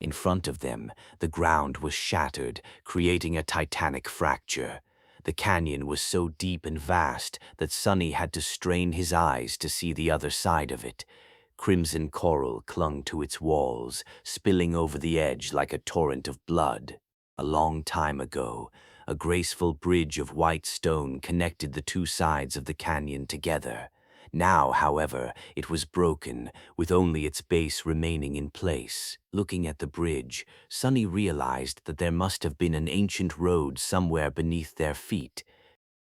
In front of them, the ground was shattered, creating a titanic fracture. The canyon was so deep and vast that Sonny had to strain his eyes to see the other side of it. Crimson coral clung to its walls, spilling over the edge like a torrent of blood. A long time ago, a graceful bridge of white stone connected the two sides of the canyon together. Now, however, it was broken, with only its base remaining in place. Looking at the bridge, Sonny realized that there must have been an ancient road somewhere beneath their feet.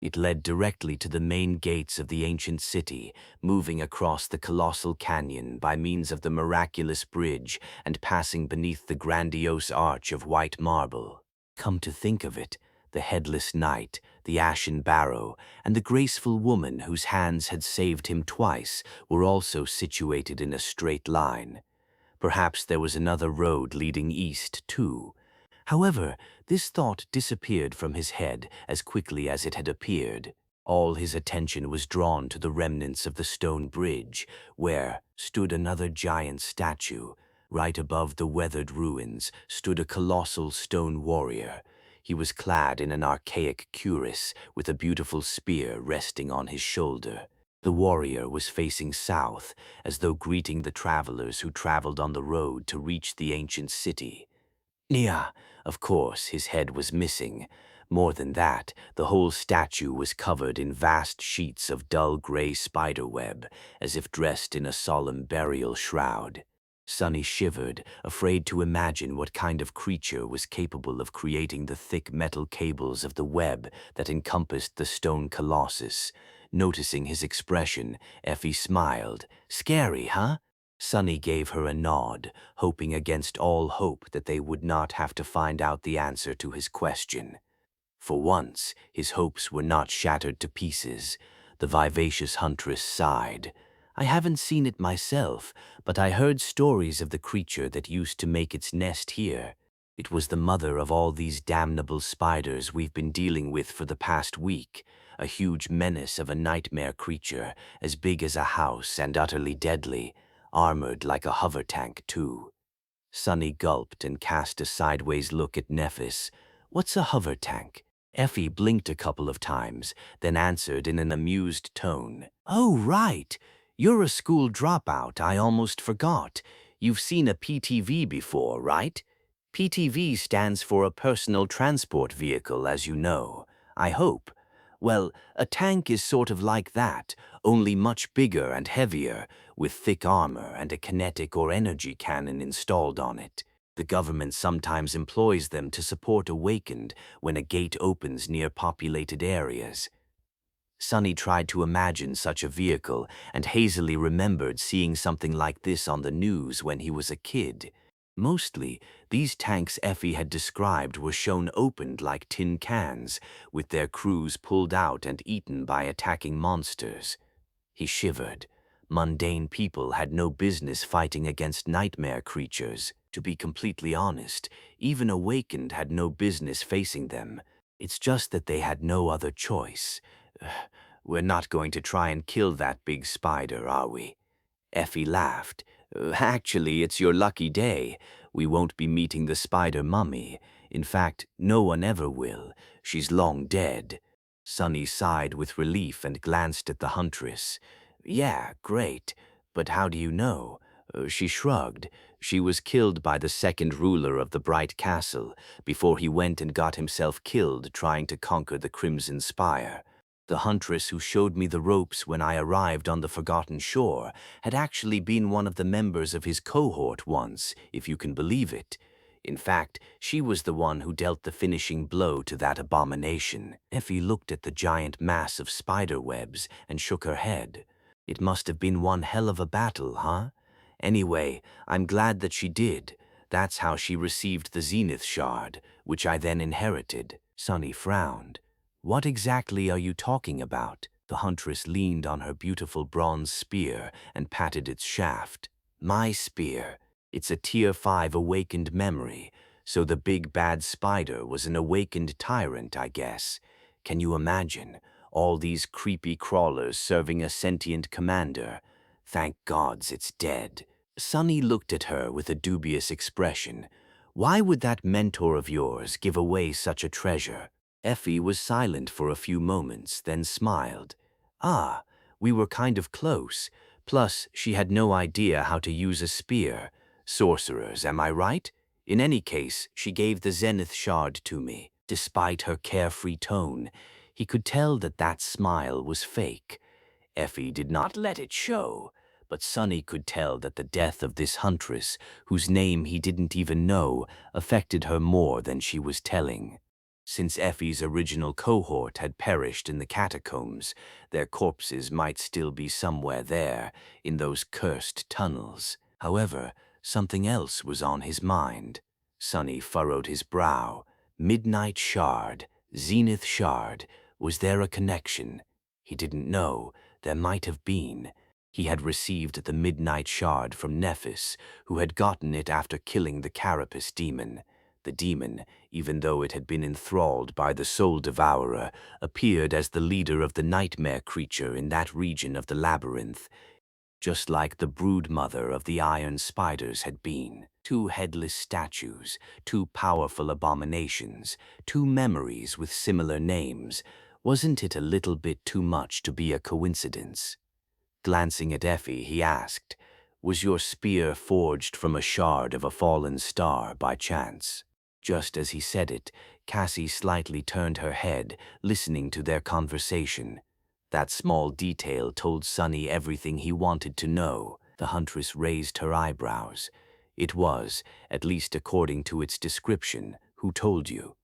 It led directly to the main gates of the ancient city, moving across the colossal canyon by means of the miraculous bridge and passing beneath the grandiose arch of white marble. Come to think of it, the headless knight, the ashen barrow, and the graceful woman whose hands had saved him twice were also situated in a straight line. Perhaps there was another road leading east, too. However, this thought disappeared from his head as quickly as it had appeared. All his attention was drawn to the remnants of the stone bridge, where stood another giant statue. Right above the weathered ruins stood a colossal stone warrior. He was clad in an archaic cuirass with a beautiful spear resting on his shoulder. The warrior was facing south, as though greeting the travelers who traveled on the road to reach the ancient city. Yeah, of course, his head was missing. More than that, the whole statue was covered in vast sheets of dull gray spiderweb, as if dressed in a solemn burial shroud. Sonny shivered, afraid to imagine what kind of creature was capable of creating the thick metal cables of the web that encompassed the stone colossus. Noticing his expression, Effie smiled. Scary, huh? Sonny gave her a nod, hoping against all hope that they would not have to find out the answer to his question. For once, his hopes were not shattered to pieces. The vivacious huntress sighed. I haven't seen it myself, but I heard stories of the creature that used to make its nest here. It was the mother of all these damnable spiders we've been dealing with for the past week, a huge menace of a nightmare creature, as big as a house and utterly deadly, armored like a hover tank, too. Sonny gulped and cast a sideways look at Nephis. What's a hover tank? Effie blinked a couple of times, then answered in an amused tone. Oh, right. You're a school dropout, I almost forgot. You've seen a PTV before, right? PTV stands for a personal transport vehicle, as you know. I hope. Well, a tank is sort of like that, only much bigger and heavier, with thick armor and a kinetic or energy cannon installed on it. The government sometimes employs them to support Awakened when a gate opens near populated areas. Sonny tried to imagine such a vehicle and hazily remembered seeing something like this on the news when he was a kid. Mostly, these tanks Effie had described were shown opened like tin cans, with their crews pulled out and eaten by attacking monsters. He shivered. Mundane people had no business fighting against nightmare creatures. To be completely honest, even Awakened had no business facing them. It's just that they had no other choice. We're not going to try and kill that big spider, are we? Effie laughed. Actually, it's your lucky day. We won't be meeting the spider mummy. In fact, no one ever will. She's long dead. Sonny sighed with relief and glanced at the huntress. Yeah, great. But how do you know? She shrugged. She was killed by the second ruler of the Bright Castle before he went and got himself killed trying to conquer the Crimson Spire. The huntress who showed me the ropes when I arrived on the Forgotten Shore had actually been one of the members of his cohort once, if you can believe it. In fact, she was the one who dealt the finishing blow to that abomination. Effie looked at the giant mass of spider webs and shook her head. It must have been one hell of a battle, huh? Anyway, I'm glad that she did. That's how she received the Zenith Shard, which I then inherited. Sonny frowned. What exactly are you talking about? The huntress leaned on her beautiful bronze spear and patted its shaft. My spear. It's a Tier 5 awakened memory, so the big bad spider was an awakened tyrant, I guess. Can you imagine? All these creepy crawlers serving a sentient commander. Thank gods it's dead. Sonny looked at her with a dubious expression. Why would that mentor of yours give away such a treasure? Effie was silent for a few moments, then smiled. Ah, we were kind of close. Plus, she had no idea how to use a spear. Sorcerers, am I right? In any case, she gave the Zenith Shard to me. Despite her carefree tone, he could tell that that smile was fake. Effie did not let it show, but Sonny could tell that the death of this huntress, whose name he didn't even know, affected her more than she was telling. Since Effie's original cohort had perished in the catacombs, their corpses might still be somewhere there, in those cursed tunnels. However, something else was on his mind. Sonny furrowed his brow. Midnight Shard, Zenith Shard, was there a connection? He didn't know. There might have been. He had received the Midnight Shard from Nephis, who had gotten it after killing the Carapace demon. The demon, even though it had been enthralled by the Soul Devourer, appeared as the leader of the nightmare creature in that region of the labyrinth, just like the broodmother of the iron spiders had been. Two headless statues, two powerful abominations, two memories with similar names. Wasn't it a little bit too much to be a coincidence? Glancing at Effie, he asked, "Was your spear forged from a shard of a fallen star by chance?" Just as he said it, Cassie slightly turned her head, listening to their conversation. That small detail told Sonny everything he wanted to know. The huntress raised her eyebrows. "It was, at least according to its description. Who told you?"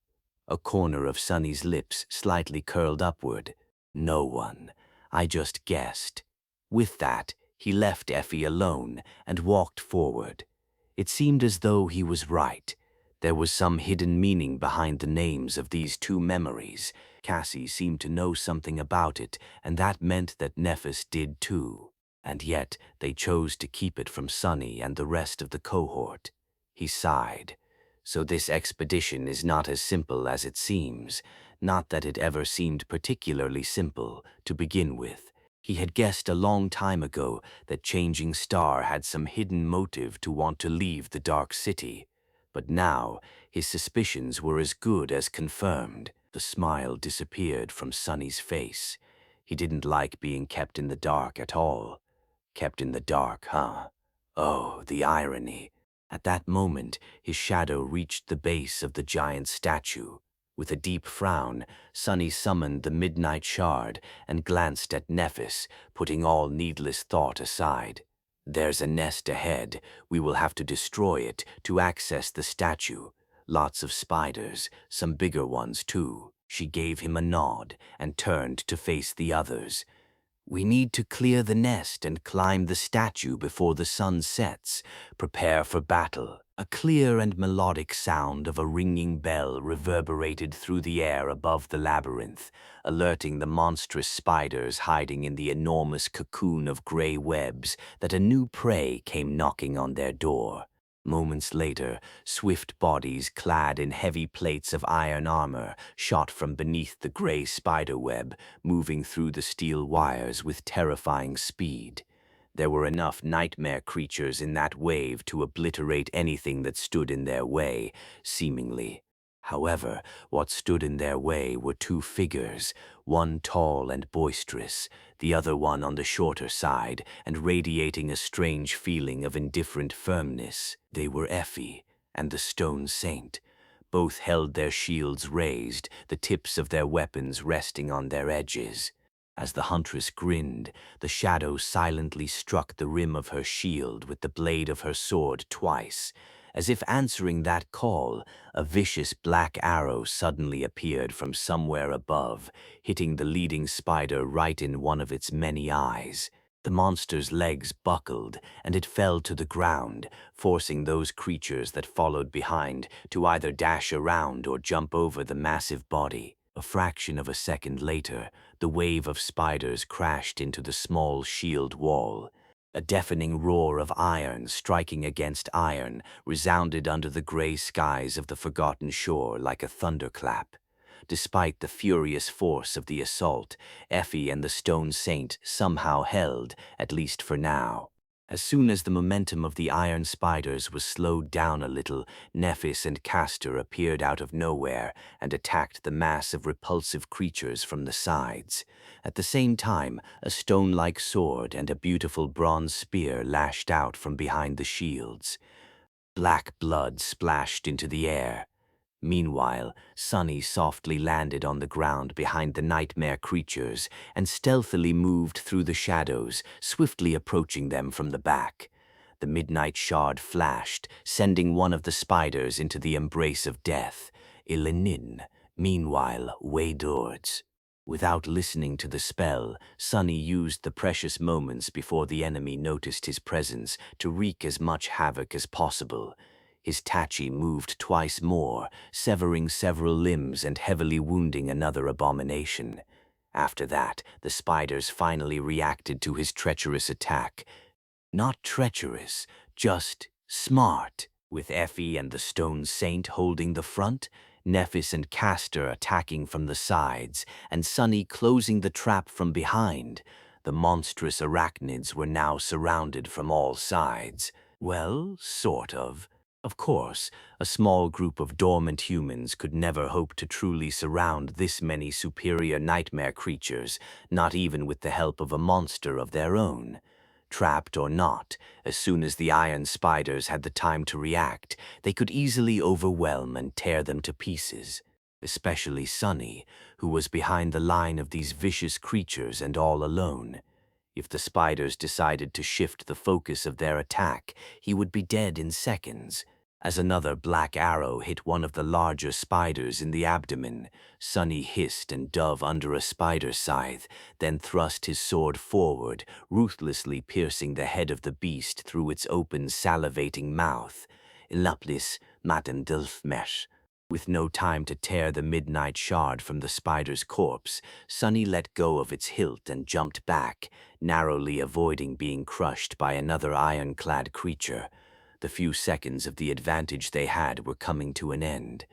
A corner of Sonny's lips slightly curled upward. "No one. I just guessed." With that, he left Effie alone and walked forward. It seemed as though he was right. There was some hidden meaning behind the names of these two memories. Cassie seemed to know something about it, and that meant that Nephis did too. And yet, they chose to keep it from Sonny and the rest of the cohort. He sighed. So this expedition is not as simple as it seems. Not that it ever seemed particularly simple to begin with. He had guessed a long time ago that Changing Star had some hidden motive to want to leave the Dark City. But now, his suspicions were as good as confirmed. The smile disappeared from Sonny's face. He didn't like being kept in the dark at all. Kept in the dark, huh? Oh, the irony. At that moment, his shadow reached the base of the giant statue. With a deep frown, Sonny summoned the Midnight Shard and glanced at Nephis, putting all needless thought aside. "There's a nest ahead. We will have to destroy it to access the statue. Lots of spiders, some bigger ones too." She gave him a nod and turned to face the others. "We need to clear the nest and climb the statue before the sun sets. Prepare for battle." A clear and melodic sound of a ringing bell reverberated through the air above the labyrinth, alerting the monstrous spiders hiding in the enormous cocoon of gray webs that a new prey came knocking on their door. Moments later, swift bodies clad in heavy plates of iron armor shot from beneath the gray spiderweb, moving through the steel wires with terrifying speed. There were enough nightmare creatures in that wave to obliterate anything that stood in their way, seemingly. However, what stood in their way were two figures, one tall and boisterous, the other one on the shorter side and radiating a strange feeling of indifferent firmness. They were Effie and the Stone Saint. Both held their shields raised, the tips of their weapons resting on their edges. As the huntress grinned, the shadow silently struck the rim of her shield with the blade of her sword twice. As if answering that call, a vicious black arrow suddenly appeared from somewhere above, hitting the leading spider right in one of its many eyes. The monster's legs buckled, and it fell to the ground, forcing those creatures that followed behind to either dash around or jump over the massive body. A fraction of a second later, the wave of spiders crashed into the small shield wall. A deafening roar of iron striking against iron resounded under the gray skies of the forgotten shore like a thunderclap. Despite the furious force of the assault, Effie and the Stone Saint somehow held, at least for now. As soon as the momentum of the iron spiders was slowed down a little, Nephis and Castor appeared out of nowhere and attacked the mass of repulsive creatures from the sides. At the same time, a stone-like sword and a beautiful bronze spear lashed out from behind the shields. Black blood splashed into the air. Meanwhile, Sunny softly landed on the ground behind the nightmare creatures and stealthily moved through the shadows, swiftly approaching them from the back. The midnight shard flashed, sending one of the spiders into the embrace of death. Ilinin, meanwhile, wadooreds. Without listening to the spell, Sunny used the precious moments before the enemy noticed his presence to wreak as much havoc as possible. His tachi moved twice more, severing several limbs and heavily wounding another abomination. After that, the spiders finally reacted to his treacherous attack. Not treacherous, just smart. With Effie and the Stone Saint holding the front, Nephis and Castor attacking from the sides, and Sunny closing the trap from behind, the monstrous arachnids were now surrounded from all sides. Well, sort of. Of course, a small group of dormant humans could never hope to truly surround this many superior nightmare creatures, not even with the help of a monster of their own. Trapped or not, as soon as the iron spiders had the time to react, they could easily overwhelm and tear them to pieces. Especially Sunny, who was behind the line of these vicious creatures and all alone. If the spiders decided to shift the focus of their attack, he would be dead in seconds. As another black arrow hit one of the larger spiders in the abdomen, Sunny hissed and dove under a spider scythe, then thrust his sword forward, ruthlessly piercing the head of the beast through its open, salivating mouth. Ilaplis matendilfmesh. With no time to tear the midnight shard from the spider's corpse, Sunny let go of its hilt and jumped back, narrowly avoiding being crushed by another ironclad creature. The few seconds of the advantage they had were coming to an end.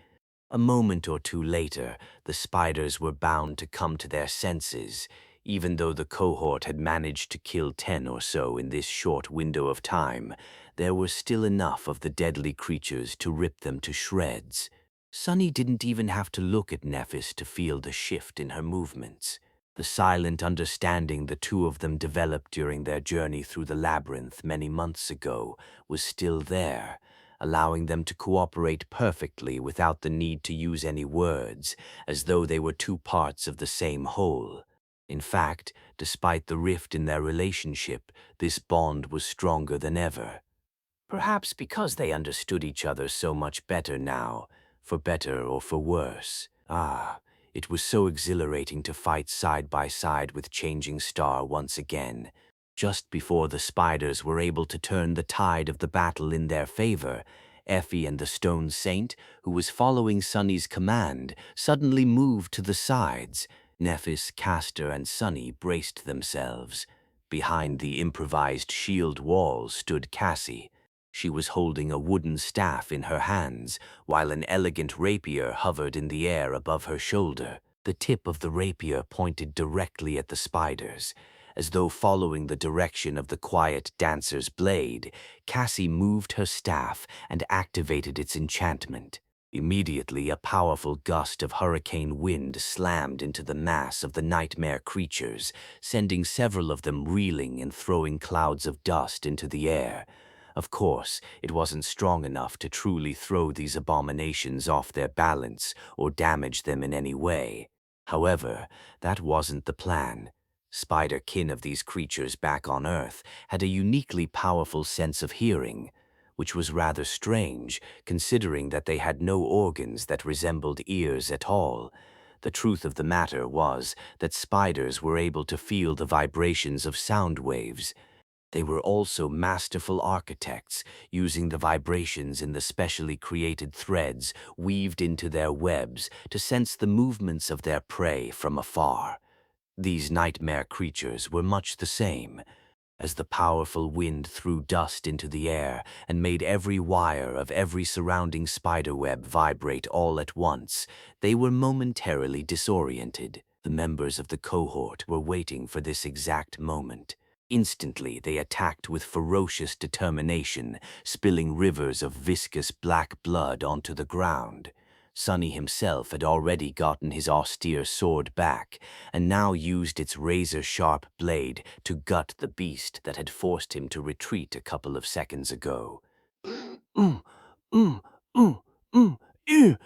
A moment or two later, the spiders were bound to come to their senses. Even though the cohort had managed to kill 10 or so in this short window of time, there were still enough of the deadly creatures to rip them to shreds. Sunny didn't even have to look at Nephis to feel the shift in her movements. The silent understanding the two of them developed during their journey through the labyrinth many months ago was still there, allowing them to cooperate perfectly without the need to use any words, as though they were two parts of the same whole. In fact, despite the rift in their relationship, this bond was stronger than ever. Perhaps because they understood each other so much better now, for better or for worse. It was so exhilarating to fight side by side with Changing Star once again. Just before the spiders were able to turn the tide of the battle in their favor, Effie and the Stone Saint, who was following Sunny's command, suddenly moved to the sides. Nephis, Castor, and Sunny braced themselves. Behind the improvised shield wall stood Cassie. She was holding a wooden staff in her hands, while an elegant rapier hovered in the air above her shoulder. The tip of the rapier pointed directly at the spiders. As though following the direction of the quiet dancer's blade, Cassie moved her staff and activated its enchantment. Immediately, a powerful gust of hurricane wind slammed into the mass of the nightmare creatures, sending several of them reeling and throwing clouds of dust into the air. Of course, it wasn't strong enough to truly throw these abominations off their balance or damage them in any way. However, that wasn't the plan. Spider-kin of these creatures back on Earth had a uniquely powerful sense of hearing, which was rather strange considering that they had no organs that resembled ears at all. The truth of the matter was that spiders were able to feel the vibrations of sound waves. They were also masterful architects, using the vibrations in the specially created threads weaved into their webs to sense the movements of their prey from afar. These nightmare creatures were much the same. As the powerful wind threw dust into the air and made every wire of every surrounding spiderweb vibrate all at once, they were momentarily disoriented. The members of the cohort were waiting for this exact moment. Instantly, they attacked with ferocious determination, spilling rivers of viscous black blood onto the ground. Sunny himself had already gotten his austere sword back, and now used its razor-sharp blade to gut the beast that had forced him to retreat a couple of seconds ago. Mm, mm, mm, mm, ew,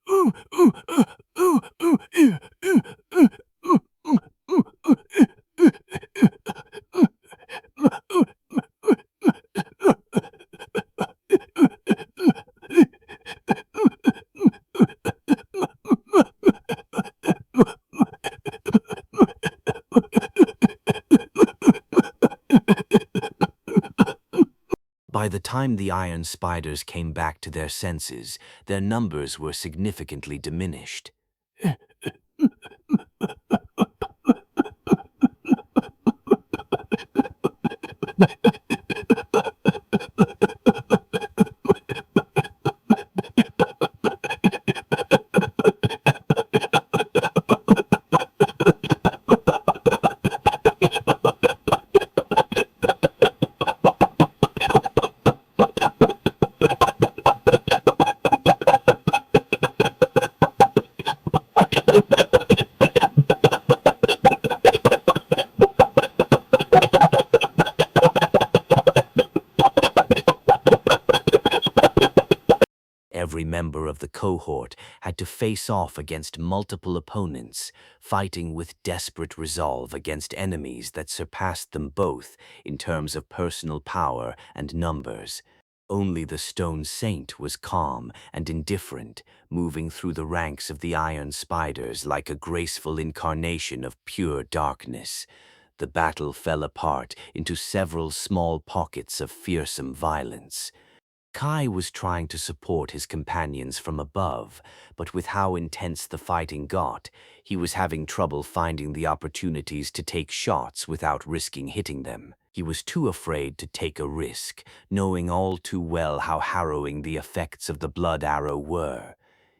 ooh, ooh, ooh, ooh, ew, ew, ooh, ooh, ooh, ooh, ooh, ew, ew, ew, By the time the iron spiders came back to their senses, their numbers were significantly diminished. Every member of the cohort had to face off against multiple opponents, fighting with desperate resolve against enemies that surpassed them both in terms of personal power and numbers. Only the Stone Saint was calm and indifferent, moving through the ranks of the iron spiders like a graceful incarnation of pure darkness. The battle fell apart into several small pockets of fearsome violence. Kai was trying to support his companions from above, but with how intense the fighting got, he was having trouble finding the opportunities to take shots without risking hitting them. He was too afraid to take a risk, knowing all too well how harrowing the effects of the blood arrow were.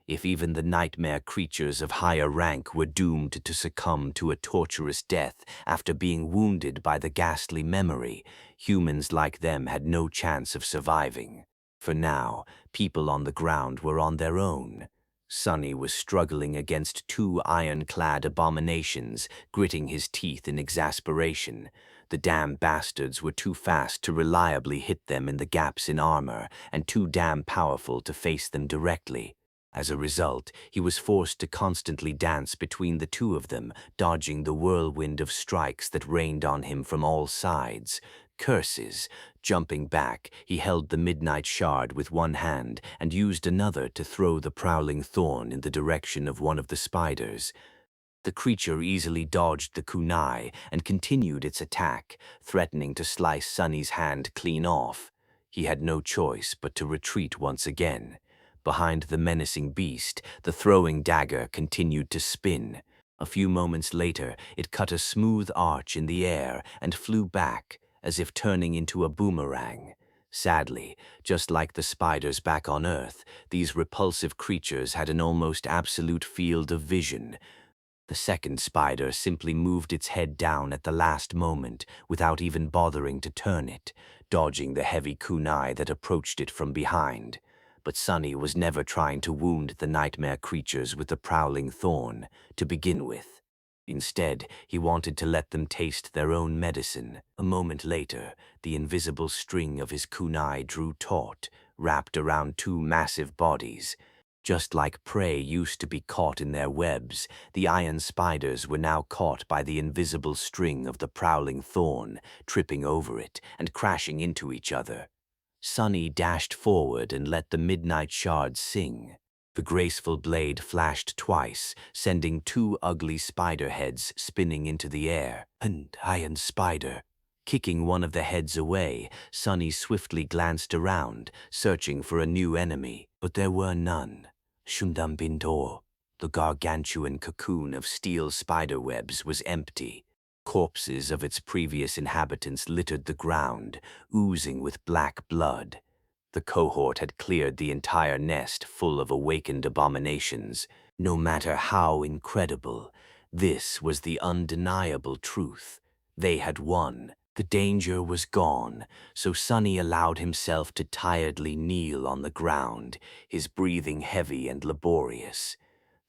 If even the nightmare creatures of higher rank were doomed to succumb to a torturous death after being wounded by the ghastly memory, humans like them had no chance of surviving. For now, people on the ground were on their own. Sunny was struggling against two iron-clad abominations, gritting his teeth in exasperation. The damn bastards were too fast to reliably hit them in the gaps in armor, and too damn powerful to face them directly. As a result, he was forced to constantly dance between the two of them, dodging the whirlwind of strikes that rained on him from all sides. Curses. Jumping back, he held the midnight shard with one hand and used another to throw the prowling thorn in the direction of one of the spiders. The creature easily dodged the kunai and continued its attack, threatening to slice Sunny's hand clean off. He had no choice but to retreat once again. Behind the menacing beast, the throwing dagger continued to spin. A few moments later, it cut a smooth arch in the air and flew back, as if turning into a boomerang. Sadly, just like the spiders back on Earth, these repulsive creatures had an almost absolute field of vision. The second spider simply moved its head down at the last moment without even bothering to turn it, dodging the heavy kunai that approached it from behind. But Sunny was never trying to wound the nightmare creatures with the prowling thorn to begin with. Instead, he wanted to let them taste their own medicine. A moment later, the invisible string of his kunai drew taut, wrapped around two massive bodies. Just like prey used to be caught in their webs, the iron spiders were now caught by the invisible string of the prowling thorn, tripping over it and crashing into each other. Sunny dashed forward and let the midnight shard sing. The graceful blade flashed twice, sending two ugly spider heads spinning into the air. An iron spider. Kicking one of the heads away, Sunny swiftly glanced around, searching for a new enemy, but there were none. Shundam Bindor, the gargantuan cocoon of steel spiderwebs, was empty. Corpses of its previous inhabitants littered the ground, oozing with black blood. The cohort had cleared the entire nest full of awakened abominations. No matter how incredible, this was the undeniable truth. They had won. The danger was gone, so Sonny allowed himself to tiredly kneel on the ground, his breathing heavy and laborious.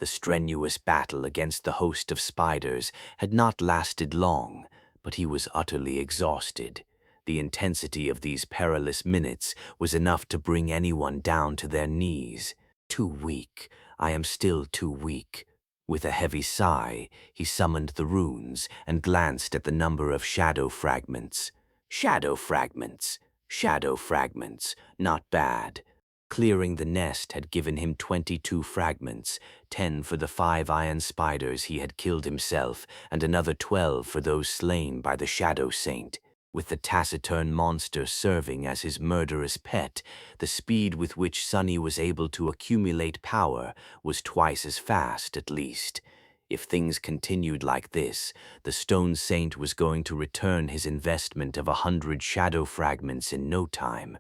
The strenuous battle against the host of spiders had not lasted long, but he was utterly exhausted. The intensity of these perilous minutes was enough to bring anyone down to their knees. Too weak, I am still too weak. With a heavy sigh, he summoned the runes and glanced at the number of shadow fragments. Shadow fragments, shadow fragments, not bad. Clearing the nest had given him 22 fragments, 10 for the 5 iron spiders he had killed himself, and another 12 for those slain by the Shadow Saint. With the taciturn monster serving as his murderous pet, the speed with which Sonny was able to accumulate power was twice as fast, at least. If things continued like this, the Stone Saint was going to return his investment of 100 shadow fragments in no time.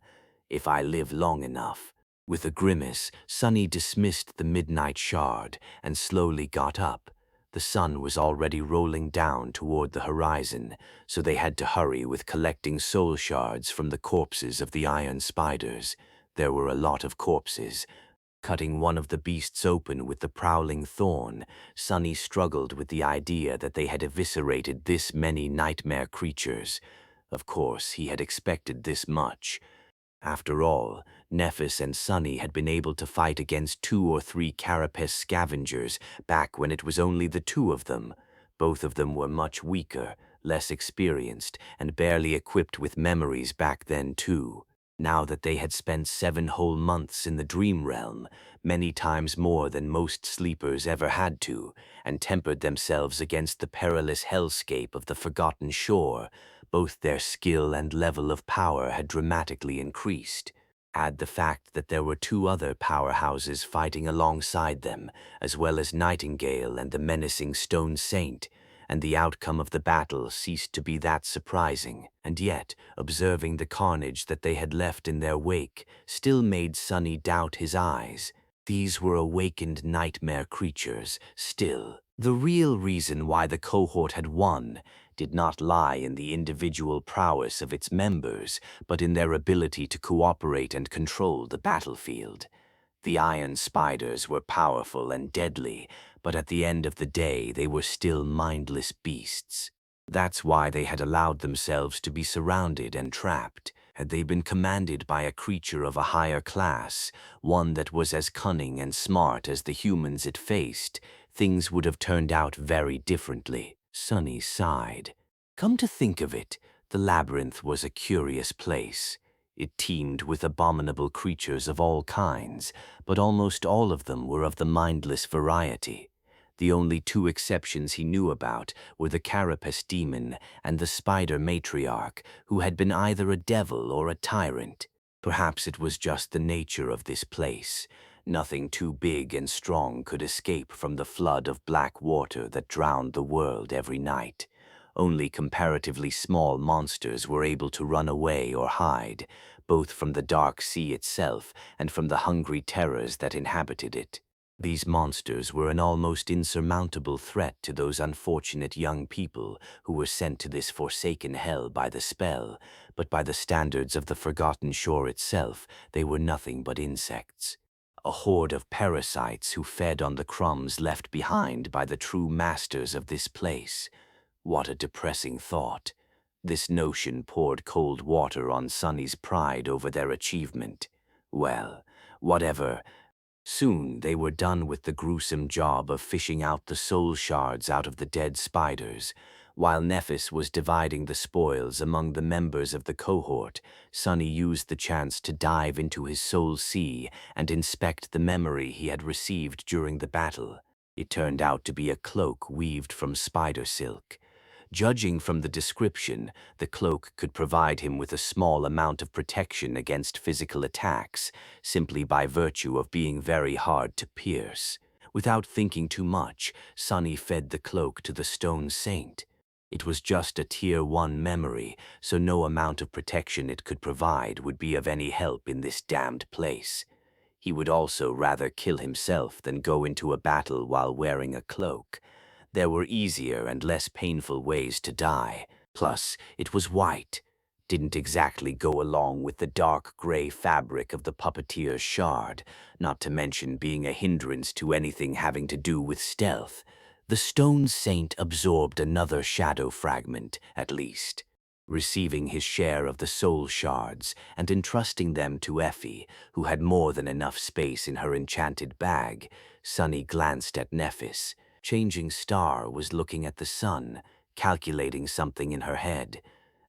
If I live long enough. With a grimace, Sonny dismissed the midnight shard and slowly got up. The sun was already rolling down toward the horizon, so they had to hurry with collecting soul shards from the corpses of the iron spiders. There were a lot of corpses. Cutting one of the beasts open with the prowling thorn, Sonny struggled with the idea that they had eviscerated this many nightmare creatures. Of course, he had expected this much. After all, Nephis and Sonny had been able to fight against 2 or 3 carapace scavengers back when it was only the 2 of them. Both of them were much weaker, less experienced, and barely equipped with memories back then too. Now that they had spent 7 whole months in the dream realm, many times more than most sleepers ever had to, and tempered themselves against the perilous hellscape of the Forgotten Shore, both their skill and level of power had dramatically increased. Add the fact that there were 2 other powerhouses fighting alongside them, as well as Nightingale and the menacing Stone Saint, and the outcome of the battle ceased to be that surprising. And yet, observing the carnage that they had left in their wake still made Sonny doubt his eyes. These were awakened nightmare creatures, still. The real reason why the cohort had won did not lie in the individual prowess of its members, but in their ability to cooperate and control the battlefield. The iron spiders were powerful and deadly, but at the end of the day they were still mindless beasts. That's why they had allowed themselves to be surrounded and trapped. Had they been commanded by a creature of a higher class, one that was as cunning and smart as the humans it faced, things would have turned out very differently. Sonny sighed. Come to think of it, the labyrinth was a curious place. It teemed with abominable creatures of all kinds, but almost all of them were of the mindless variety. The only 2 exceptions he knew about were the carapace demon and the spider matriarch, who had been either a devil or a tyrant. Perhaps it was just the nature of this place. Nothing too big and strong could escape from the flood of black water that drowned the world every night. Only comparatively small monsters were able to run away or hide, both from the dark sea itself and from the hungry terrors that inhabited it. These monsters were an almost insurmountable threat to those unfortunate young people who were sent to this forsaken hell by the spell, but by the standards of the Forgotten Shore itself, they were nothing but insects. A horde of parasites who fed on the crumbs left behind by the true masters of this place. What a depressing thought. This notion poured cold water on Sonny's pride over their achievement. Well, whatever. Soon they were done with the gruesome job of fishing out the soul shards out of the dead spiders. While Nephis was dividing the spoils among the members of the cohort, Sonny used the chance to dive into his soul sea and inspect the memory he had received during the battle. It turned out to be a cloak weaved from spider silk. Judging from the description, the cloak could provide him with a small amount of protection against physical attacks, simply by virtue of being very hard to pierce. Without thinking too much, Sonny fed the cloak to the Stone Saint. It was just a Tier 1 memory, so no amount of protection it could provide would be of any help in this damned place. He would also rather kill himself than go into a battle while wearing a cloak. There were easier and less painful ways to die. Plus, it was white. Didn't exactly go along with the dark gray fabric of the puppeteer's shard, not to mention being a hindrance to anything having to do with stealth. The stone saint absorbed another shadow fragment, at least, receiving his share of the soul shards and entrusting them to Effie, who had more than enough space in her enchanted bag. Sunny glanced at Nephis. Changing Star was looking at the sun, calculating something in her head.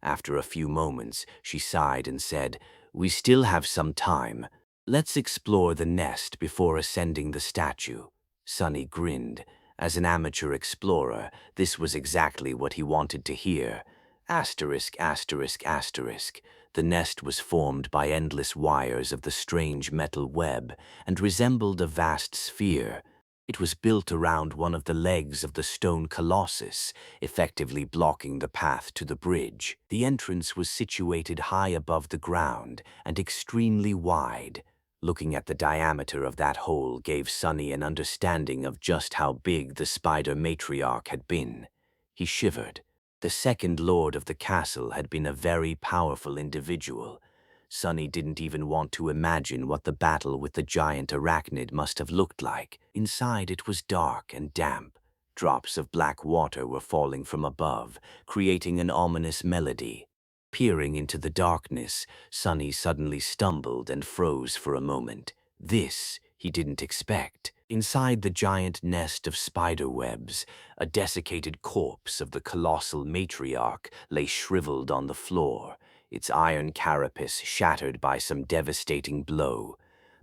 After a few moments, she sighed and said, "We still have some time. Let's explore the nest before ascending the statue." Sunny grinned. As an amateur explorer, this was exactly what he wanted to hear. Asterisk, asterisk, asterisk. The nest was formed by endless wires of the strange metal web and resembled a vast sphere. It was built around one of the legs of the stone colossus, effectively blocking the path to the bridge. The entrance was situated high above the ground and extremely wide. Looking at the diameter of that hole gave Sunny an understanding of just how big the spider matriarch had been. He shivered. The second lord of the castle had been a very powerful individual. Sunny didn't even want to imagine what the battle with the giant arachnid must have looked like. Inside it was dark and damp. Drops of black water were falling from above, creating an ominous melody. Peering into the darkness, Sunny suddenly stumbled and froze for a moment. This he didn't expect. Inside the giant nest of spider webs, a desiccated corpse of the colossal matriarch lay shriveled on the floor, its iron carapace shattered by some devastating blow.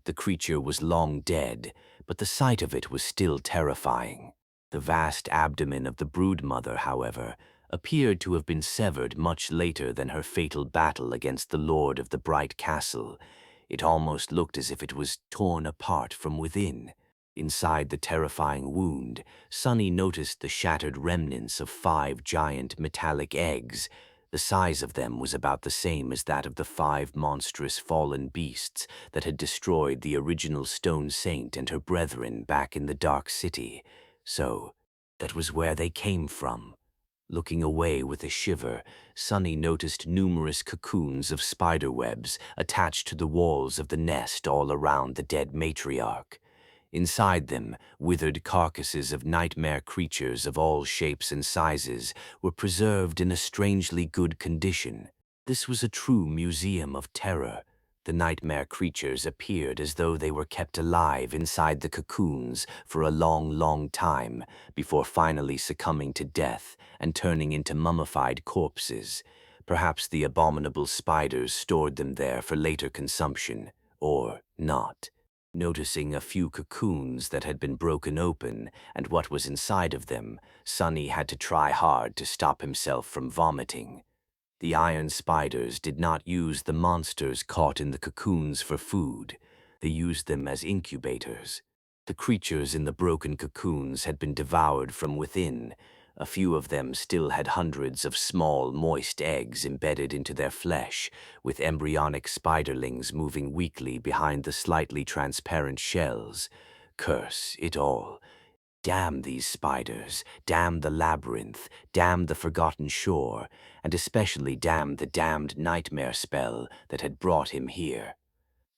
The creature was long dead, but the sight of it was still terrifying. The vast abdomen of the broodmother, however, appeared to have been severed much later than her fatal battle against the lord of the bright castle. It almost looked as if it was torn apart from within. Inside the terrifying wound, Sunny noticed the shattered remnants of 5 giant metallic eggs. The size of them was about the same as that of the 5 monstrous fallen beasts that had destroyed the original Stone Saint and her brethren back in the Dark City. So, that was where they came from. Looking away with a shiver, Sunny noticed numerous cocoons of spiderwebs attached to the walls of the nest all around the dead matriarch. Inside them, withered carcasses of nightmare creatures of all shapes and sizes were preserved in a strangely good condition. This was a true museum of terror. The nightmare creatures appeared as though they were kept alive inside the cocoons for a long, long time before finally succumbing to death and turning into mummified corpses. Perhaps the abominable spiders stored them there for later consumption, or not. Noticing a few cocoons that had been broken open and what was inside of them, Sunny had to try hard to stop himself from vomiting. The iron spiders did not use the monsters caught in the cocoons for food. They used them as incubators. The creatures in the broken cocoons had been devoured from within. A few of them still had hundreds of small, moist eggs embedded into their flesh, with embryonic spiderlings moving weakly behind the slightly transparent shells. Curse it all. Damn these spiders, damn the labyrinth, damn the forgotten shore, and especially damn the damned nightmare spell that had brought him here.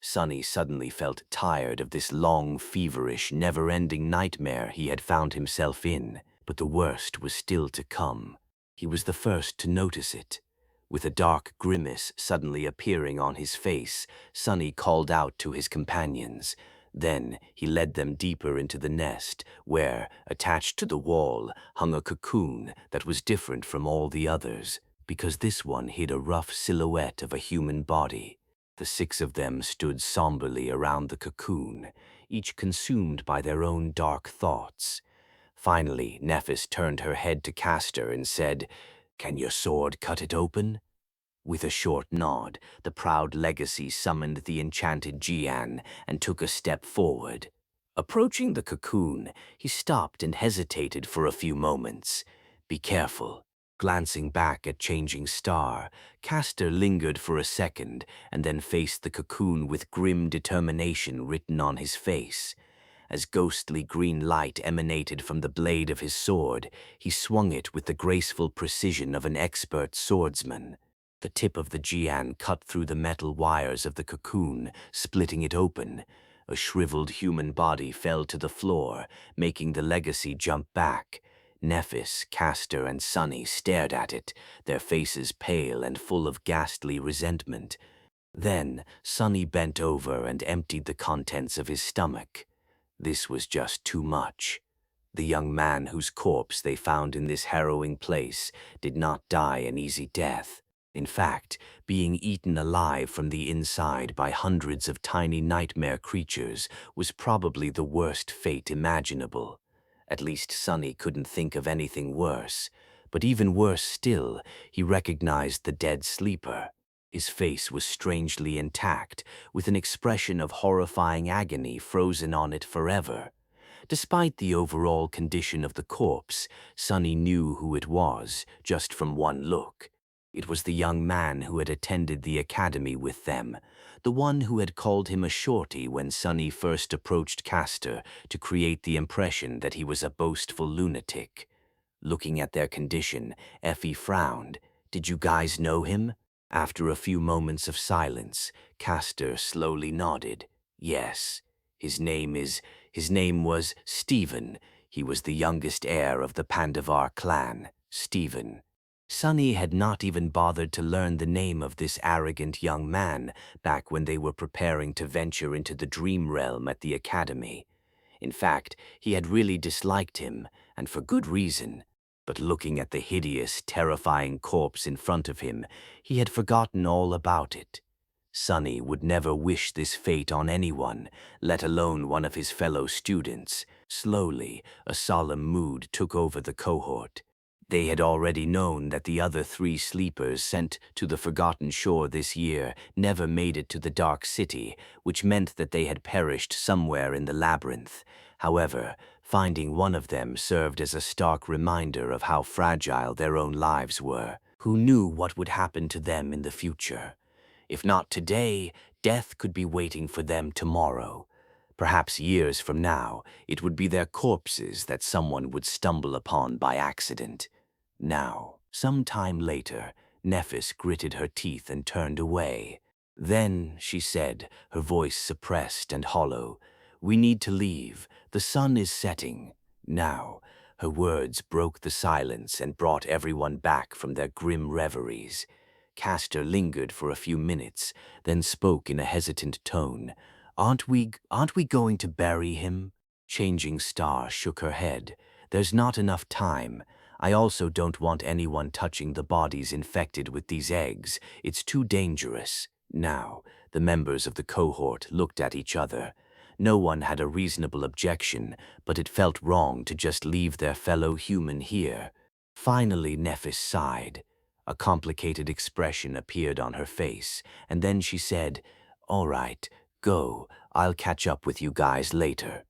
Sunny suddenly felt tired of this long, feverish, never-ending nightmare he had found himself in, but the worst was still to come. He was the first to notice it. With a dark grimace suddenly appearing on his face, Sunny called out to his companions. Then he led them deeper into the nest, where, attached to the wall, hung a cocoon that was different from all the others, because this one hid a rough silhouette of a human body. The 6 of them stood somberly around the cocoon, each consumed by their own dark thoughts. Finally, Nephis turned her head to Castor and said, "Can your sword cut it open?" With a short nod, the proud legacy summoned the enchanted Jian and took a step forward. Approaching the cocoon, he stopped and hesitated for a few moments. "Be careful." Glancing back at Changing Star, Castor lingered for a second and then faced the cocoon with grim determination written on his face. As ghostly green light emanated from the blade of his sword, he swung it with the graceful precision of an expert swordsman. The tip of the jian cut through the metal wires of the cocoon, splitting it open. A shriveled human body fell to the floor, making the legacy jump back. Nephis, Castor, and Sunny stared at it, their faces pale and full of ghastly resentment. Then Sunny bent over and emptied the contents of his stomach. This was just too much. The young man whose corpse they found in this harrowing place did not die an easy death. In fact, being eaten alive from the inside by hundreds of tiny nightmare creatures was probably the worst fate imaginable. At least Sunny couldn't think of anything worse. But even worse still, he recognized the dead sleeper. His face was strangely intact, with an expression of horrifying agony frozen on it forever. Despite the overall condition of the corpse, Sunny knew who it was, just from one look. It was the young man who had attended the academy with them, the one who had called him a shorty when Sunny first approached Castor to create the impression that he was a boastful lunatic. Looking at their condition, Effie frowned. "Did you guys know him?" After a few moments of silence, Castor slowly nodded. "Yes. His name was Stephen. He was the youngest heir of the Pandavar clan, Stephen." Sunny had not even bothered to learn the name of this arrogant young man back when they were preparing to venture into the dream realm at the academy. In fact, he had really disliked him, and for good reason. But looking at the hideous, terrifying corpse in front of him, he had forgotten all about it. Sunny would never wish this fate on anyone, let alone one of his fellow students. Slowly, a solemn mood took over the cohort. They had already known that the other 3 sleepers sent to the Forgotten Shore this year never made it to the Dark City, which meant that they had perished somewhere in the labyrinth. However, finding one of them served as a stark reminder of how fragile their own lives were. Who knew what would happen to them in the future? If not today, death could be waiting for them tomorrow. Perhaps years from now, it would be their corpses that someone would stumble upon by accident. Now, some time later, Nephis gritted her teeth and turned away. "Then," she said, her voice suppressed and hollow, "we need to leave. The sun is setting." Now, her words broke the silence and brought everyone back from their grim reveries. Castor lingered for a few minutes, then spoke in a hesitant tone. Aren't we going to bury him?" Changing Star shook her head. "There's not enough time. I also don't want anyone touching the bodies infected with these eggs. It's too dangerous." Now, the members of the cohort looked at each other. No one had a reasonable objection, but it felt wrong to just leave their fellow human here. Finally, Nephis sighed. A complicated expression appeared on her face, and then she said, "All right, go. I'll catch up with you guys later."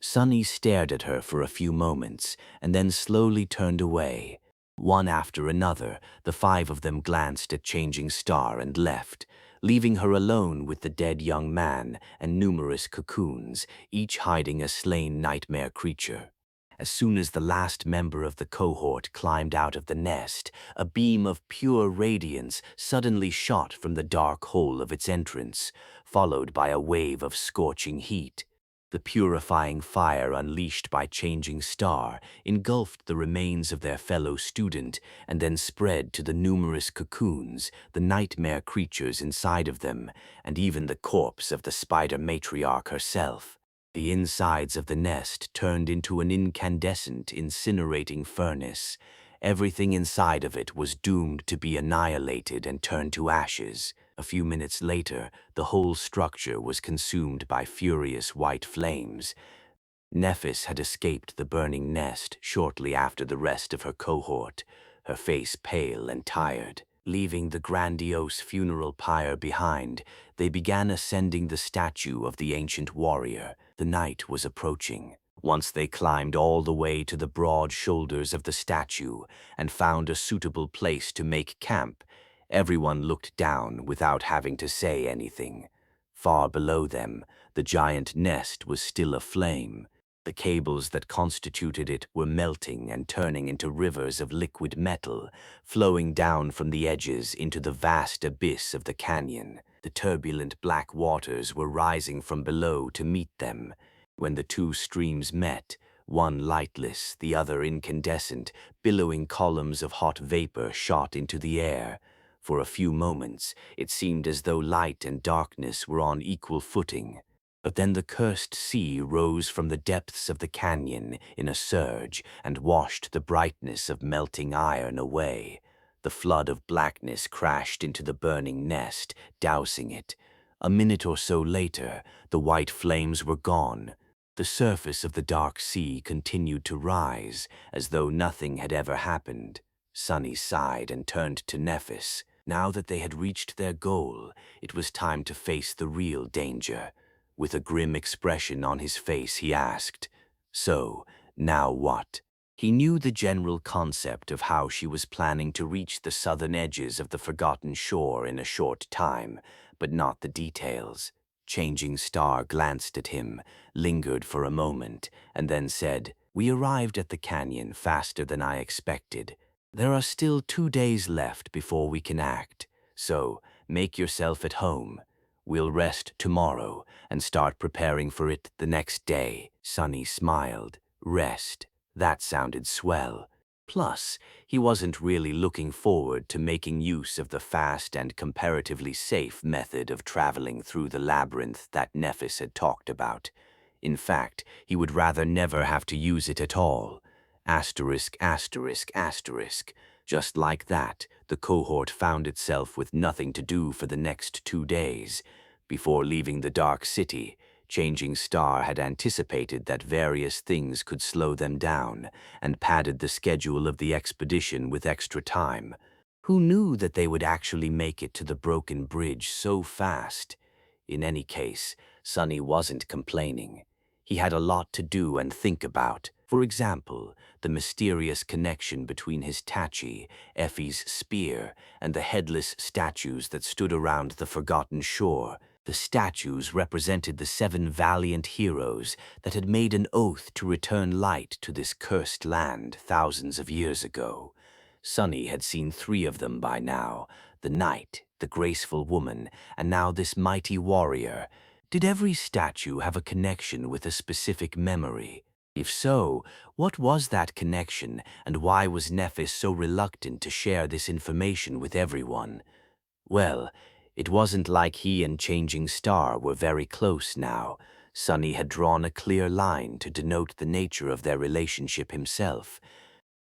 Sunny stared at her for a few moments, and then slowly turned away. One after another, the 5 of them glanced at Changing Star and left, leaving her alone with the dead young man and numerous cocoons, each hiding a slain nightmare creature. As soon as the last member of the cohort climbed out of the nest, a beam of pure radiance suddenly shot from the dark hole of its entrance, followed by a wave of scorching heat. The purifying fire unleashed by Changing Star engulfed the remains of their fellow student and then spread to the numerous cocoons, the nightmare creatures inside of them, and even the corpse of the spider matriarch herself. The insides of the nest turned into an incandescent, incinerating furnace. Everything inside of it was doomed to be annihilated and turned to ashes. A few minutes later, the whole structure was consumed by furious white flames. Nephis had escaped the burning nest shortly after the rest of her cohort, her face pale and tired. Leaving the grandiose funeral pyre behind, they began ascending the statue of the ancient warrior. The night was approaching. Once they climbed all the way to the broad shoulders of the statue and found a suitable place to make camp, everyone looked down without having to say anything. Far below them, the The giant nest was still aflame. The cables that constituted it were melting and turning into rivers of liquid metal, flowing down from the edges into the vast abyss of the canyon. The turbulent black waters were rising from below to meet them. When the two streams met, one lightless, the other incandescent, billowing columns of hot vapor shot into the air. For a few moments, it seemed as though light and darkness were on equal footing. But then the cursed sea rose from the depths of the canyon in a surge and washed the brightness of melting iron away. The flood of blackness crashed into the burning nest, dousing it. A minute or so later, the white flames were gone. The surface of the dark sea continued to rise, as though nothing had ever happened. Sunny sighed and turned to Nephis. Now that they had reached their goal, it was time to face the real danger. With a grim expression on his face, he asked, "So, now what?" He knew the general concept of how she was planning to reach the southern edges of the forgotten shore in a short time, but not the details. Changing Star glanced at him, lingered for a moment, and then said, "We arrived at the canyon faster than I expected. There are still 2 days left before we can act, so make yourself at home. We'll rest tomorrow and start preparing for it the next day." Sunny smiled. Rest. That sounded swell. Plus, he wasn't really looking forward to making use of the fast and comparatively safe method of traveling through the labyrinth that Nephis had talked about. In fact, he would rather never have to use it at all. Asterisk, asterisk, asterisk. Just like that, the cohort found itself with nothing to do for the next 2 days. Before leaving the Dark City, Changing Star had anticipated that various things could slow them down and padded the schedule of the expedition with extra time. Who knew that they would actually make it to the broken bridge so fast? In any case, Sunny wasn't complaining. He had a lot to do and think about. For example, the mysterious connection between his tachi, Effie's spear, and the headless statues that stood around the forgotten shore. The statues represented the 7 valiant heroes that had made an oath to return light to this cursed land thousands of years ago. Sunny had seen 3 of them by now: the knight, the graceful woman, and now this mighty warrior. Did every statue have a connection with a specific memory? If so, what was that connection, and why was Nephis so reluctant to share this information with everyone? Well, it wasn't like he and Changing Star were very close now. Sunny had drawn a clear line to denote the nature of their relationship himself.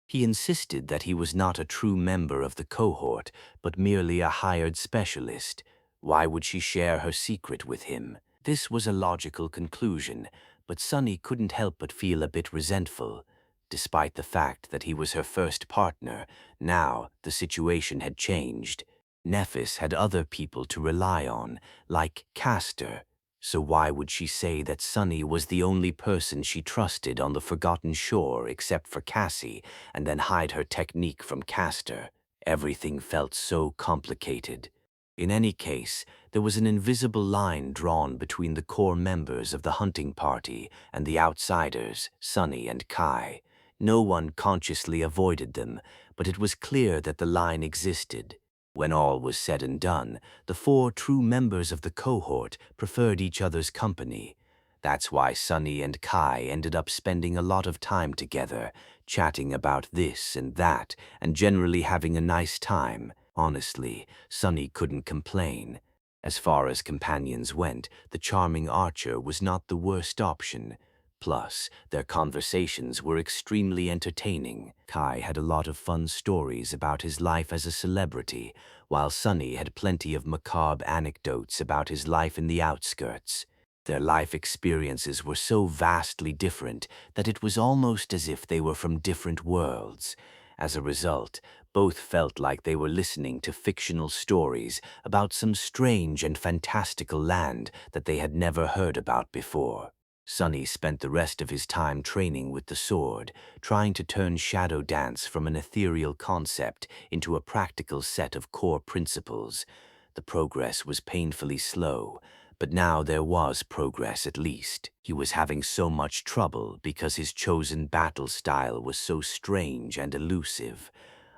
He insisted that he was not a true member of the cohort, but merely a hired specialist. Why would she share her secret with him? This was a logical conclusion, but Sunny couldn't help but feel a bit resentful. Despite the fact that he was her first partner, now the situation had changed. Nephis had other people to rely on, like Castor. So why would she say that Sunny was the only person she trusted on the forgotten shore except for Cassie, and then hide her technique from Castor? Everything felt so complicated. In any case, there was an invisible line drawn between the core members of the hunting party and the outsiders, Sunny and Kai. No one consciously avoided them, but it was clear that the line existed. When all was said and done, the 4 true members of the cohort preferred each other's company. That's why Sunny and Kai ended up spending a lot of time together, chatting about this and that, and generally having a nice time. Honestly, Sunny couldn't complain. As far as companions went, the charming archer was not the worst option. Plus, their conversations were extremely entertaining. Kai had a lot of fun stories about his life as a celebrity, while Sunny had plenty of macabre anecdotes about his life in the outskirts. Their life experiences were so vastly different that it was almost as if they were from different worlds. As a result, both felt like they were listening to fictional stories about some strange and fantastical land that they had never heard about before. Sunny spent the rest of his time training with the sword, trying to turn shadow dance from an ethereal concept into a practical set of core principles. The progress was painfully slow, But now there was progress at least. He was having so much trouble because his chosen battle style was so strange and elusive.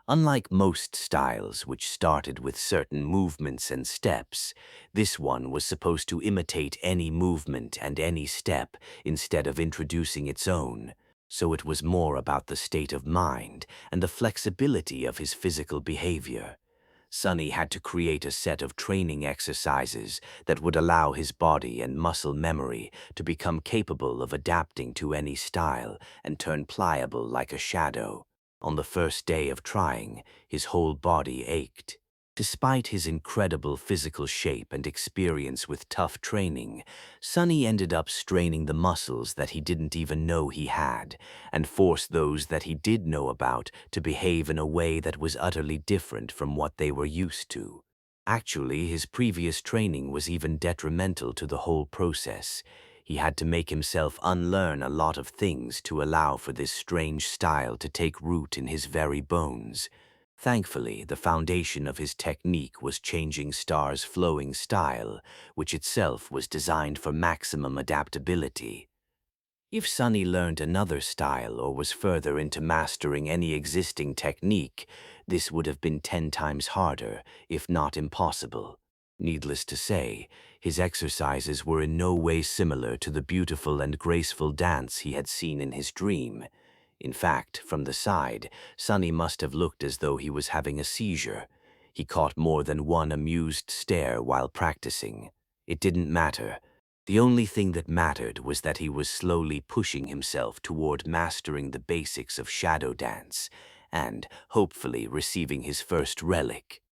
Unlike most styles, which started with certain movements and steps, this one was supposed to imitate any movement and any step instead of introducing its own. So it was more about the state of mind and the flexibility of his physical behavior. Sonny had to create a set of training exercises that would allow his body and muscle memory to become capable of adapting to any style and turn pliable like a shadow. On the first day of trying, his whole body ached. Despite his incredible physical shape and experience with tough training, Sonny ended up straining the muscles that he didn't even know he had, and forced those that he did know about to behave in a way that was utterly different from what they were used to. Actually, his previous training was even detrimental to the whole process. He had to make himself unlearn a lot of things to allow for this strange style to take root in his very bones. Thankfully, the foundation of his technique was changing Star's flowing style, which itself was designed for maximum adaptability. If Sonny learned another style or was further into mastering any existing technique, this would have been 10 times harder, if not impossible. Needless to say, his exercises were in no way similar to the beautiful and graceful dance he had seen in his dream. In fact, from the side, Sonny must have looked as though he was having a seizure. He caught more than one amused stare while practicing. It didn't matter. The only thing that mattered was that he was slowly pushing himself toward mastering the basics of shadow dance and, hopefully, receiving his first relic.